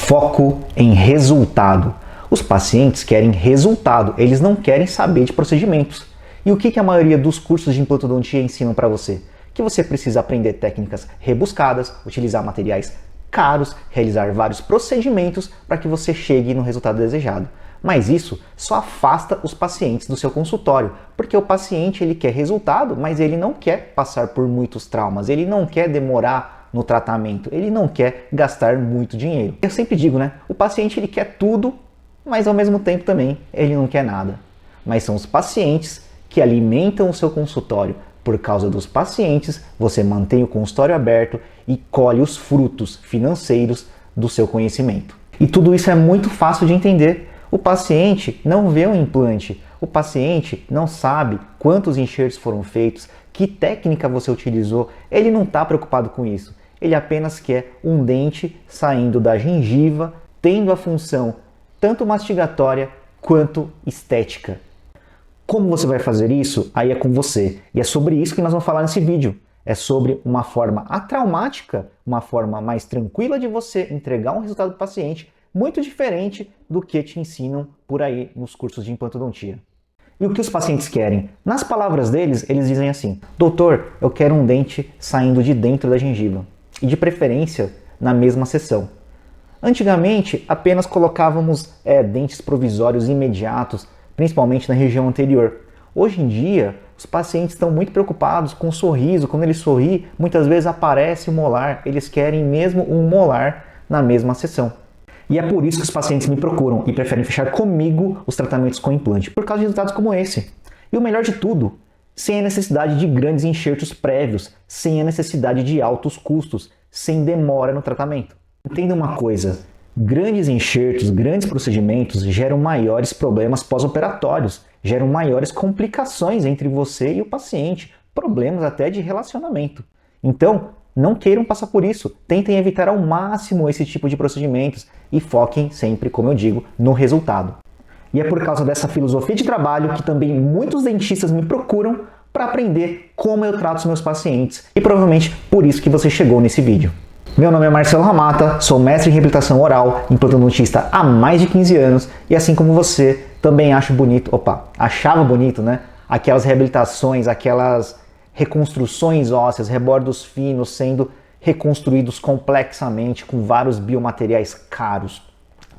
Foco em resultado. Os pacientes querem resultado, eles não querem saber de procedimentos. E o que a maioria dos cursos de implantodontia ensinam para você? Que você precisa aprender técnicas rebuscadas, utilizar materiais caros, realizar vários procedimentos para que você chegue no resultado desejado. Mas isso só afasta os pacientes do seu consultório, porque o paciente ele quer resultado, mas ele não quer passar por muitos traumas, ele não quer demorar no tratamento, ele não quer gastar muito dinheiro. Eu sempre digo, né? O paciente ele quer tudo, mas ao mesmo tempo também ele não quer nada. Mas são os pacientes que alimentam o seu consultório. Por causa dos pacientes, você mantém o consultório aberto e colhe os frutos financeiros do seu conhecimento. E tudo isso é muito fácil de entender. O paciente não vê um implante, o paciente não sabe quantos enxertos foram feitos, que técnica você utilizou, ele não está preocupado com isso. Ele apenas quer um dente saindo da gengiva, tendo a função tanto mastigatória quanto estética. Como você vai fazer isso? Aí é com você. E é sobre isso que nós vamos falar nesse vídeo. É sobre uma forma atraumática, uma forma mais tranquila de você entregar um resultado para o paciente, muito diferente do que te ensinam por aí nos cursos de implantodontia. E o que os pacientes querem? Nas palavras deles, eles dizem assim: doutor, eu quero um dente saindo de dentro da gengiva. E de preferência na mesma sessão. Antigamente, apenas colocávamos dentes provisórios imediatos, principalmente na região anterior. Hoje em dia, os pacientes estão muito preocupados com o sorriso. Quando ele sorri, muitas vezes aparece o molar. Eles querem mesmo um molar na mesma sessão. E é por isso que os pacientes me procuram e preferem fechar comigo os tratamentos com implante, por causa de resultados como esse. E o melhor de tudo, sem a necessidade de grandes enxertos prévios, sem a necessidade de altos custos, sem demora no tratamento. Entenda uma coisa, grandes enxertos, grandes procedimentos geram maiores problemas pós-operatórios, geram maiores complicações entre você e o paciente, problemas até de relacionamento. Então, não queiram passar por isso, tentem evitar ao máximo esse tipo de procedimentos e foquem sempre, como eu digo, no resultado. E é por causa dessa filosofia de trabalho que também muitos dentistas me procuram para aprender como eu trato os meus pacientes. E provavelmente por isso que você chegou nesse vídeo. Meu nome é Marcelo Ramata, sou mestre em reabilitação oral, implantodontista há mais de 15 anos e assim como você, também achava bonito, né? Aquelas reabilitações, aquelas reconstruções ósseas, rebordos finos sendo reconstruídos complexamente com vários biomateriais caros,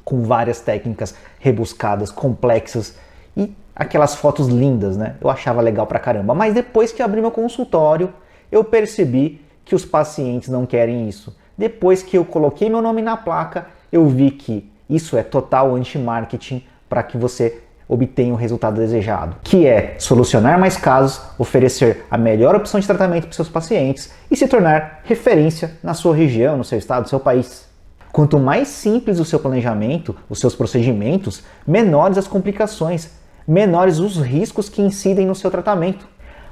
com várias técnicas rebuscadas, complexas e aquelas fotos lindas, né? Eu achava legal pra caramba. Mas depois que eu abri meu consultório, eu percebi que os pacientes não querem isso. Depois que eu coloquei meu nome na placa, eu vi que isso é total anti-marketing para que você obtenha o resultado desejado, que é solucionar mais casos, oferecer a melhor opção de tratamento para os seus pacientes e se tornar referência na sua região, no seu estado, no seu país. Quanto mais simples o seu planejamento, os seus procedimentos, menores as complicações, menores os riscos que incidem no seu tratamento.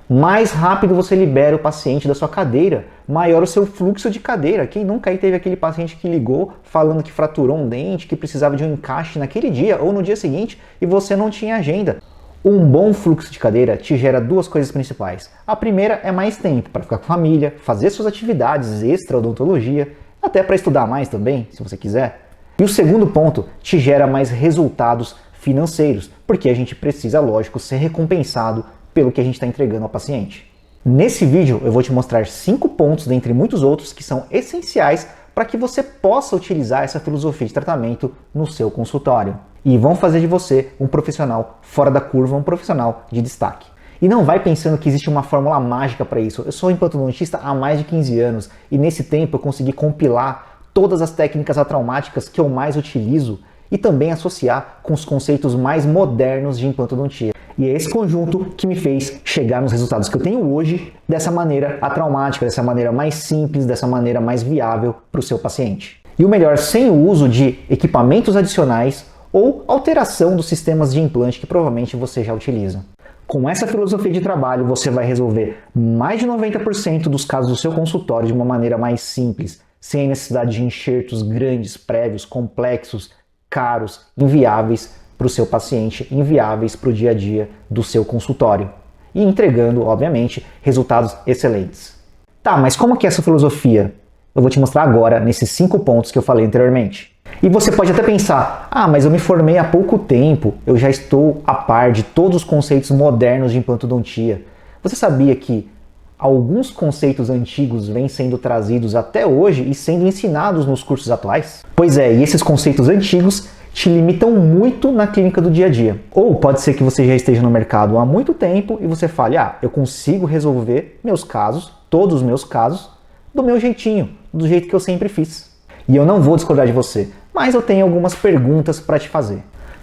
Mais rápido você libera o paciente da sua cadeira, maior o seu fluxo de cadeira. Quem nunca aí teve aquele paciente que ligou falando que fraturou um dente, que precisava de um encaixe naquele dia ou no dia seguinte e você não tinha agenda? Um bom fluxo de cadeira te gera duas coisas principais. A primeira é mais tempo para ficar com a família, fazer suas atividades extra odontologia, até para estudar mais também, se você quiser. E o segundo ponto te gera mais resultados financeiros, porque a gente precisa, lógico, ser recompensado pelo que a gente está entregando ao paciente. Nesse vídeo eu vou te mostrar 5 pontos, dentre muitos outros, que são essenciais para que você possa utilizar essa filosofia de tratamento no seu consultório. E vão fazer de você um profissional fora da curva, um profissional de destaque. E não vai pensando que existe uma fórmula mágica para isso. Eu sou implantodontista há mais de 15 anos e nesse tempo eu consegui compilar todas as técnicas atraumáticas que eu mais utilizo e também associar com os conceitos mais modernos de implantodontia. E é esse conjunto que me fez chegar nos resultados que eu tenho hoje dessa maneira atraumática, dessa maneira mais simples, dessa maneira mais viável para o seu paciente. E o melhor, sem o uso de equipamentos adicionais ou alteração dos sistemas de implante que provavelmente você já utiliza. Com essa filosofia de trabalho, você vai resolver mais de 90% dos casos do seu consultório de uma maneira mais simples, sem a necessidade de enxertos grandes, prévios, complexos, caros, inviáveis para o seu paciente, inviáveis para o dia a dia do seu consultório. E entregando, obviamente, resultados excelentes. Tá, mas como que é essa filosofia? Eu vou te mostrar agora nesses 5 pontos que eu falei anteriormente. E você pode até pensar, mas eu me formei há pouco tempo, eu já estou a par de todos os conceitos modernos de implantodontia. Você sabia que alguns conceitos antigos vêm sendo trazidos até hoje e sendo ensinados nos cursos atuais? Pois é, e esses conceitos antigos te limitam muito na clínica do dia a dia. Ou pode ser que você já esteja no mercado há muito tempo e você fale, eu consigo resolver meus casos, todos os meus casos, do meu jeitinho, do jeito que eu sempre fiz. E eu não vou discordar de você, mas eu tenho algumas perguntas para te fazer.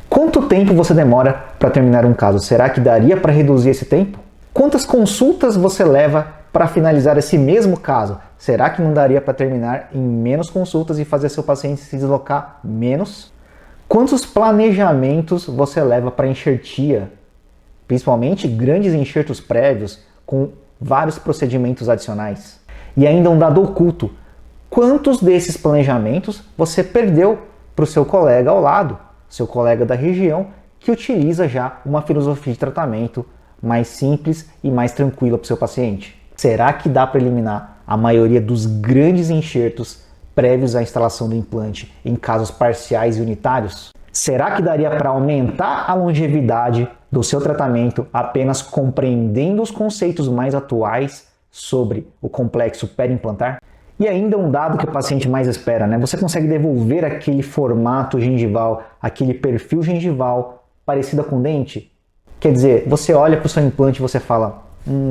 Quanto tempo você demora para terminar um caso? Será que daria para reduzir esse tempo? Quantas consultas você leva para finalizar esse mesmo caso? Será que não daria para terminar em menos consultas e fazer seu paciente se deslocar menos? Quantos planejamentos você leva para enxertia, principalmente grandes enxertos prévios com vários procedimentos adicionais? E ainda um dado oculto, quantos desses planejamentos você perdeu para o seu colega ao lado, seu colega da região, que utiliza já uma filosofia de tratamento mais simples e mais tranquila para o seu paciente? Será que dá para eliminar a maioria dos grandes enxertos prévios à instalação do implante em casos parciais e unitários? Será que daria para aumentar a longevidade do seu tratamento apenas compreendendo os conceitos mais atuais sobre o complexo periimplantar? E ainda um dado que o paciente mais espera, né? Você consegue devolver aquele formato gengival, aquele perfil gengival parecido com dente? Quer dizer, você olha para o seu implante e você fala,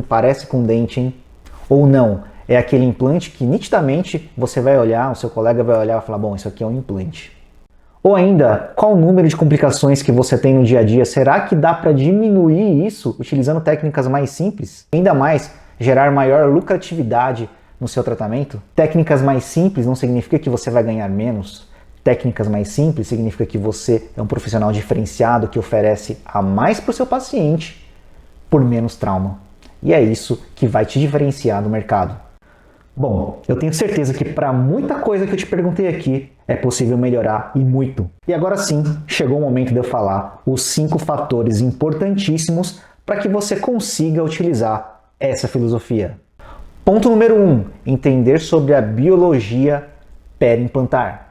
parece com dente, hein? Ou não, é aquele implante que nitidamente você vai olhar, o seu colega vai olhar e falar, bom, isso aqui é um implante. Ou ainda, qual o número de complicações que você tem no dia a dia? Será que dá para diminuir isso utilizando técnicas mais simples? Ainda mais, gerar maior lucratividade no seu tratamento? Técnicas mais simples não significa que você vai ganhar menos. Técnicas mais simples significa que você é um profissional diferenciado que oferece a mais para o seu paciente por menos trauma. E é isso que vai te diferenciar no mercado. Bom, eu tenho certeza que para muita coisa que eu te perguntei aqui é possível melhorar e muito. E agora sim, chegou o momento de eu falar os 5 fatores importantíssimos para que você consiga utilizar essa filosofia. Ponto número 1, entender sobre a biologia periimplantar.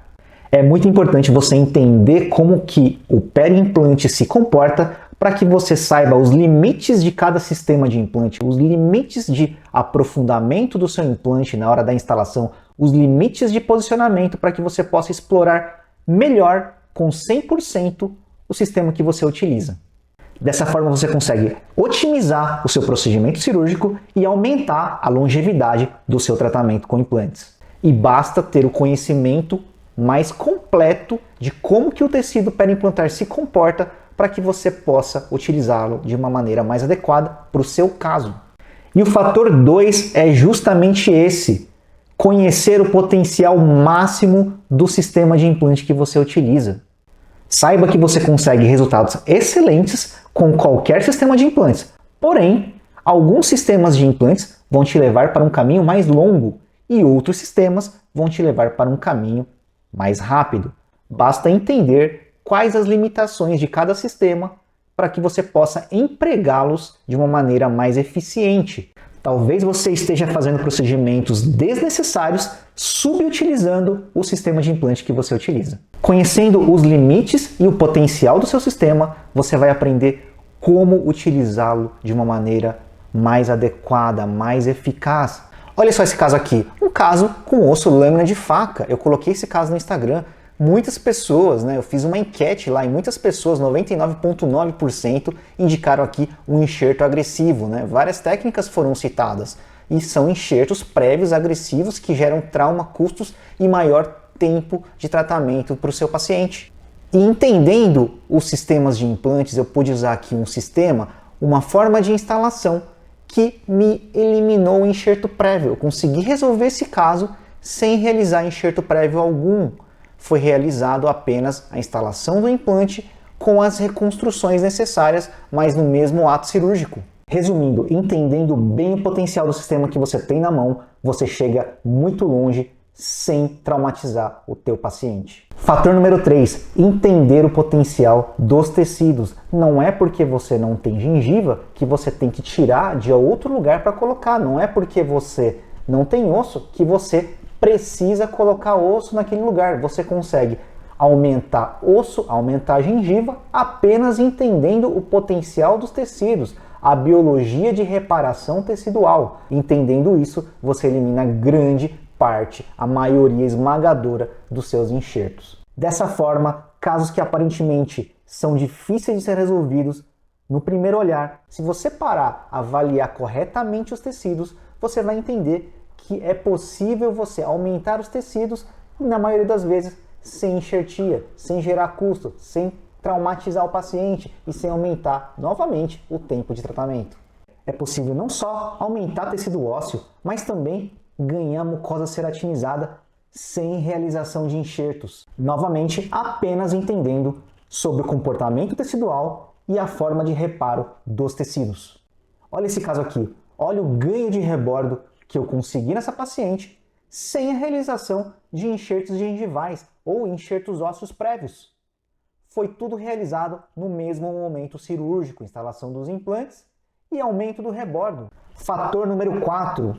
É muito importante você entender como que o periimplante se comporta para que você saiba os limites de cada sistema de implante, os limites de aprofundamento do seu implante na hora da instalação, os limites de posicionamento para que você possa explorar melhor, com 100%, o sistema que você utiliza. Dessa forma você consegue otimizar o seu procedimento cirúrgico e aumentar a longevidade do seu tratamento com implantes. E basta ter o conhecimento mais completo de como que o tecido periimplantar se comporta para que você possa utilizá-lo de uma maneira mais adequada para o seu caso. E o fator 2 é justamente esse: conhecer o potencial máximo do sistema de implante que você utiliza. Saiba que você consegue resultados excelentes com qualquer sistema de implantes. Porém, alguns sistemas de implantes vão te levar para um caminho mais longo e outros sistemas vão te levar para um caminho mais rápido. Basta entender quais as limitações de cada sistema para que você possa empregá-los de uma maneira mais eficiente. Talvez você esteja fazendo procedimentos desnecessários subutilizando o sistema de implante que você utiliza. Conhecendo os limites e o potencial do seu sistema, você vai aprender como utilizá-lo de uma maneira mais adequada, mais eficaz. Olha só esse caso aqui, um caso com osso lâmina de faca. Eu coloquei esse caso no Instagram. Muitas pessoas, eu fiz uma enquete lá e muitas pessoas, 99,9%, indicaram aqui um enxerto agressivo. Várias técnicas foram citadas e são enxertos prévios agressivos que geram trauma, custos e maior tempo de tratamento para o seu paciente. E entendendo os sistemas de implantes, eu pude usar aqui um sistema, uma forma de instalação que me eliminou o enxerto prévio. Eu consegui resolver esse caso sem realizar enxerto prévio algum. Foi realizado apenas a instalação do implante com as reconstruções necessárias, mas no mesmo ato cirúrgico. Resumindo, entendendo bem o potencial do sistema que você tem na mão, você chega muito longe sem traumatizar o teu paciente. Fator número 3, entender o potencial dos tecidos. Não é porque você não tem gengiva que você tem que tirar de outro lugar para colocar. Não é porque você não tem osso que você precisa colocar osso naquele lugar. Você consegue aumentar osso, aumentar a gengiva, apenas entendendo o potencial dos tecidos, a biologia de reparação tecidual. Entendendo isso, você elimina grande parte, a maioria esmagadora dos seus enxertos. Dessa forma, casos que aparentemente são difíceis de ser resolvidos, no primeiro olhar, se você parar, avaliar corretamente os tecidos, você vai entender que é possível você aumentar os tecidos e, na maioria das vezes, sem enxertia, sem gerar custo, sem traumatizar o paciente e sem aumentar novamente o tempo de tratamento. É possível não só aumentar tecido ósseo, mas também ganhar mucosa ceratinizada sem realização de enxertos. Novamente, apenas entendendo sobre o comportamento tecidual e a forma de reparo dos tecidos. Olha esse caso aqui. Olha o ganho de rebordo que eu consegui nessa paciente sem a realização de enxertos gengivais ou enxertos ósseos prévios. Foi tudo realizado no mesmo momento cirúrgico, instalação dos implantes e aumento do rebordo. Fator número 4,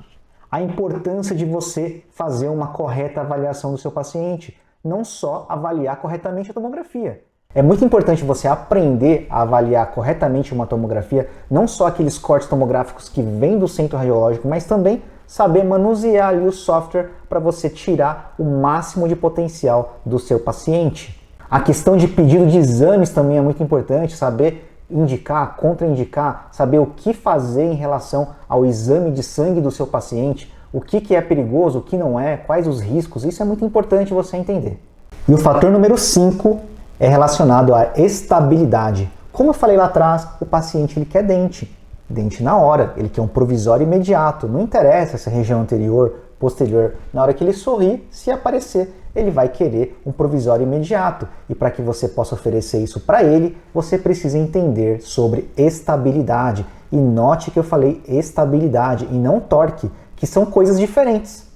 a importância de você fazer uma correta avaliação do seu paciente, não só avaliar corretamente a tomografia. É muito importante você aprender a avaliar corretamente uma tomografia, não só aqueles cortes tomográficos que vêm do centro radiológico, mas também saber manusear ali o software para você tirar o máximo de potencial do seu paciente. A questão de pedido de exames também é muito importante, saber indicar, contraindicar, saber o que fazer em relação ao exame de sangue do seu paciente, o que é perigoso, o que não é, quais os riscos, isso é muito importante você entender. E o fator número 5 é relacionado à estabilidade. Como eu falei lá atrás, o paciente ele quer dente na hora, ele quer um provisório imediato, não interessa se é região anterior, posterior, na hora que ele sorrir, se aparecer, ele vai querer um provisório imediato. E para que você possa oferecer isso para ele, você precisa entender sobre estabilidade. E note que eu falei estabilidade e não torque, que são coisas diferentes.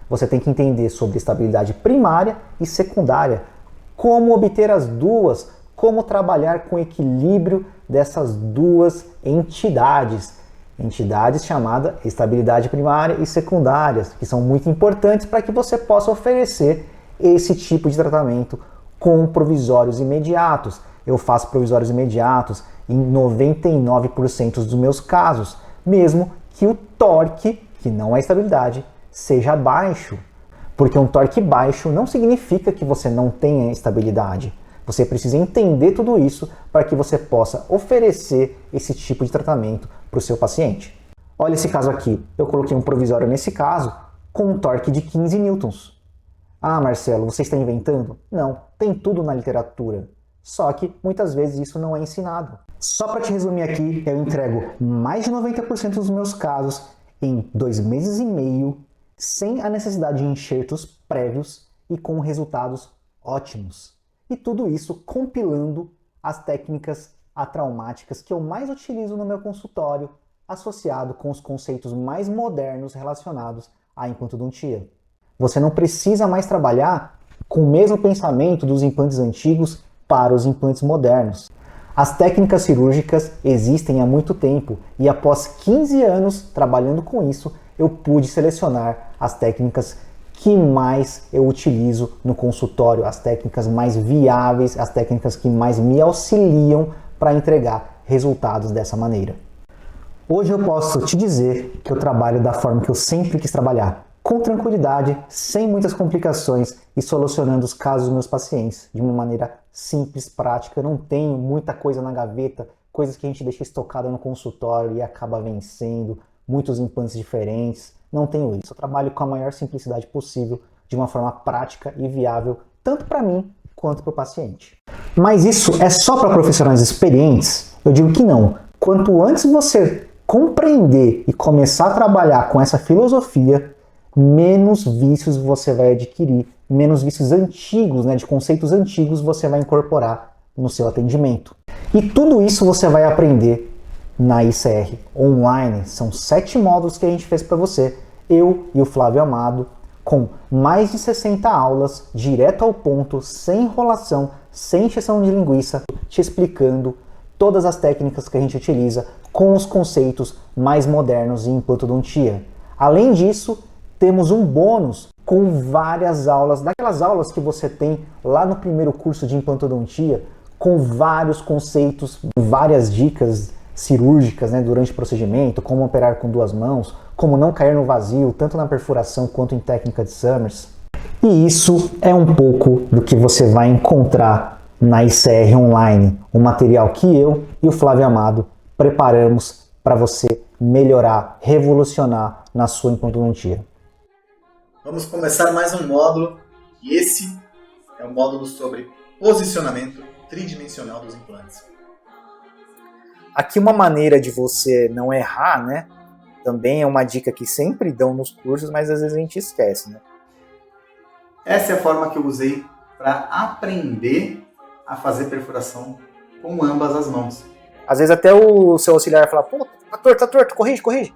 Você tem que entender sobre estabilidade primária e secundária, como obter as duas, como trabalhar com o equilíbrio dessas duas entidades. Entidades chamadas estabilidade primária e secundárias, que são muito importantes para que você possa oferecer esse tipo de tratamento com provisórios imediatos. Eu faço provisórios imediatos em 99% dos meus casos, mesmo que o torque, que não é estabilidade, seja baixo. Porque um torque baixo não significa que você não tenha estabilidade. Você precisa entender tudo isso para que você possa oferecer esse tipo de tratamento para o seu paciente. Olha esse caso aqui. Eu coloquei um provisório nesse caso com um torque de 15 newtons. Ah, Marcelo, você está inventando? Não, tem tudo na literatura. Só que muitas vezes isso não é ensinado. Só para te resumir aqui, eu entrego mais de 90% dos meus casos em 2 meses e meio, sem a necessidade de enxertos prévios e com resultados ótimos. E tudo isso compilando as técnicas atraumáticas que eu mais utilizo no meu consultório, associado com os conceitos mais modernos relacionados à implantodontia. Você não precisa mais trabalhar com o mesmo pensamento dos implantes antigos para os implantes modernos. As técnicas cirúrgicas existem há muito tempo e após 15 anos trabalhando com isso, eu pude selecionar as técnicas que mais eu utilizo no consultório, as técnicas mais viáveis, as técnicas que mais me auxiliam para entregar resultados dessa maneira. Hoje eu posso te dizer que eu trabalho da forma que eu sempre quis trabalhar, com tranquilidade, sem muitas complicações e solucionando os casos dos meus pacientes de uma maneira simples, prática. Eu não tenho muita coisa na gaveta, coisas que a gente deixa estocada no consultório e acaba vencendo, muitos implantes diferentes. Não tenho isso. Eu trabalho com a maior simplicidade possível, de uma forma prática e viável, tanto para mim quanto para o paciente. Mas isso é só para profissionais experientes? Eu digo que não. Quanto antes você compreender e começar a trabalhar com essa filosofia, menos vícios você vai adquirir, menos vícios antigos, de conceitos antigos você vai incorporar no seu atendimento. E tudo isso você vai aprender na ICR online. São 7 módulos que a gente fez para você, eu e o Flávio Amado, com mais de 60 aulas, direto ao ponto, sem enrolação, sem encheção de linguiça, te explicando todas as técnicas que a gente utiliza com os conceitos mais modernos em implantodontia. Além disso, temos um bônus com várias aulas, daquelas aulas que você tem lá no primeiro curso de implantodontia, com vários conceitos, várias dicas cirúrgicas, né, durante o procedimento, como operar com 2 mãos, como não cair no vazio, tanto na perfuração quanto em técnica de Summers. E isso é um pouco do que você vai encontrar na ICR Online, um material que eu e o Flávio Amado preparamos para você melhorar, revolucionar na sua implantodontia. Vamos começar mais um módulo, e esse é o módulo sobre posicionamento tridimensional dos implantes. Aqui uma maneira de você não errar, né? Também é uma dica que sempre dão nos cursos, mas às vezes a gente esquece, né? Essa é a forma que eu usei para aprender a fazer perfuração com ambas as mãos. Às vezes até o seu auxiliar fala, pô, tá torto, corrige.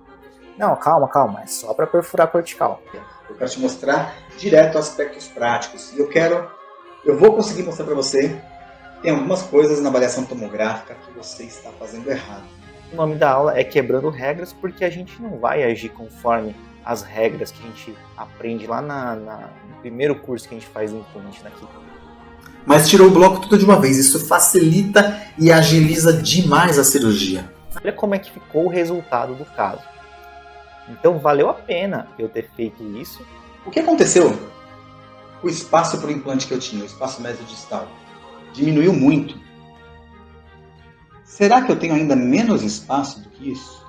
Não, calma, é só para perfurar cortical. Eu quero te mostrar direto aspectos práticos. E eu vou conseguir mostrar para você. Tem algumas coisas na avaliação tomográfica que você está fazendo errado. O nome da aula é Quebrando Regras, porque a gente não vai agir conforme as regras que a gente aprende lá no primeiro curso que a gente faz do implante daqui. Mas tirou o bloco tudo de uma vez. Isso facilita e agiliza demais a cirurgia. Olha como é que ficou o resultado do caso. Então valeu a pena eu ter feito isso. O que aconteceu? O espaço para o implante que eu tinha, o espaço mesodistal, diminuiu muito. Será que eu tenho ainda menos espaço do que isso?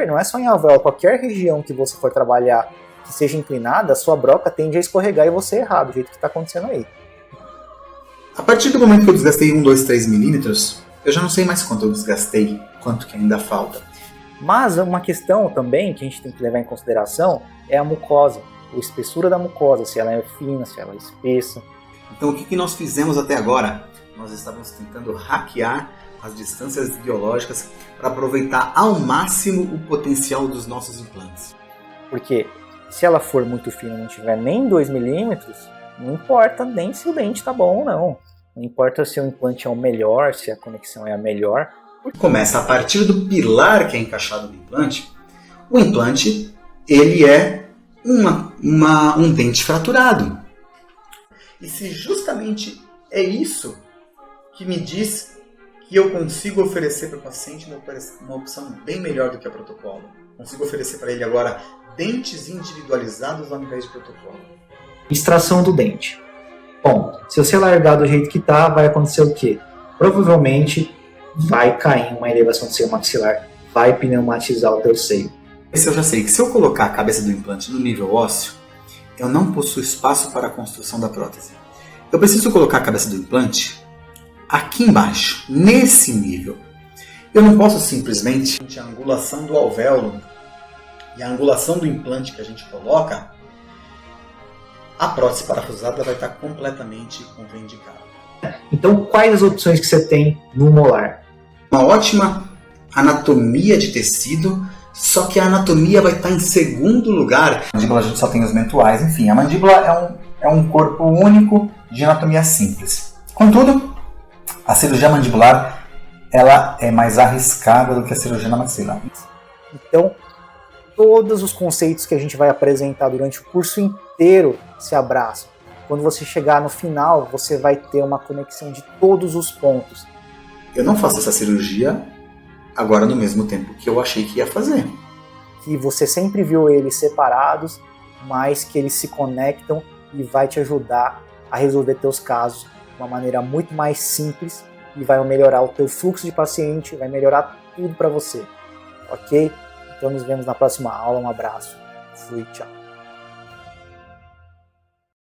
Não é só em alvéolo, qualquer região que você for trabalhar que seja inclinada, a sua broca tende a escorregar e você errar, do jeito que está acontecendo aí. A partir do momento que eu desgastei 1, 2, 3 milímetros, eu já não sei mais quanto eu desgastei, quanto que ainda falta. Mas uma questão também que a gente tem que levar em consideração é a mucosa, a espessura da mucosa, se ela é fina, se ela é espessa. Então o que nós fizemos até agora? Nós estávamos tentando hackear as distâncias biológicas para aproveitar ao máximo o potencial dos nossos implantes. Porque se ela for muito fina e não tiver nem 2 milímetros, não importa nem se o dente está bom ou não. Não importa se o implante é o melhor, se a conexão é a melhor. Começa a partir do pilar que é encaixado no implante. O implante, ele é um dente fraturado. E se justamente é isso que me diz que eu consigo oferecer para o paciente uma opção bem melhor do que a protocolo. Consigo oferecer para ele agora dentes individualizados ao invés de protocolo. Extração do dente. Bom, se você largar do jeito que está, vai acontecer o quê? Provavelmente vai cair uma elevação do seio maxilar, vai pneumatizar o teu seio. Esse eu já sei que se eu colocar a cabeça do implante no nível ósseo, eu não possuo espaço para a construção da prótese. Eu preciso colocar a cabeça do implante aqui embaixo, nesse nível. Eu não posso simplesmente a angulação do alvéolo e a angulação do implante que a gente coloca, a prótese parafusada vai estar completamente contraindicada. Então, quais as opções que você tem no molar? Uma ótima anatomia de tecido, só que a anatomia vai estar em segundo lugar. A mandíbula a gente só tem os mentuais, enfim, a mandíbula é um corpo único de anatomia simples. Contudo, a cirurgia mandibular ela é mais arriscada do que a cirurgia na maxilar. Então, todos os conceitos que a gente vai apresentar durante o curso inteiro se abraçam. Quando você chegar no final, você vai ter uma conexão de todos os pontos. Eu não faço essa cirurgia agora no mesmo tempo que eu achei que ia fazer. Que você sempre viu eles separados, mas que eles se conectam e vai te ajudar a resolver teus casos de uma maneira muito mais simples e vai melhorar o teu fluxo de paciente, vai melhorar tudo para você. Ok? Então nos vemos na próxima aula. Um abraço. Fui, tchau.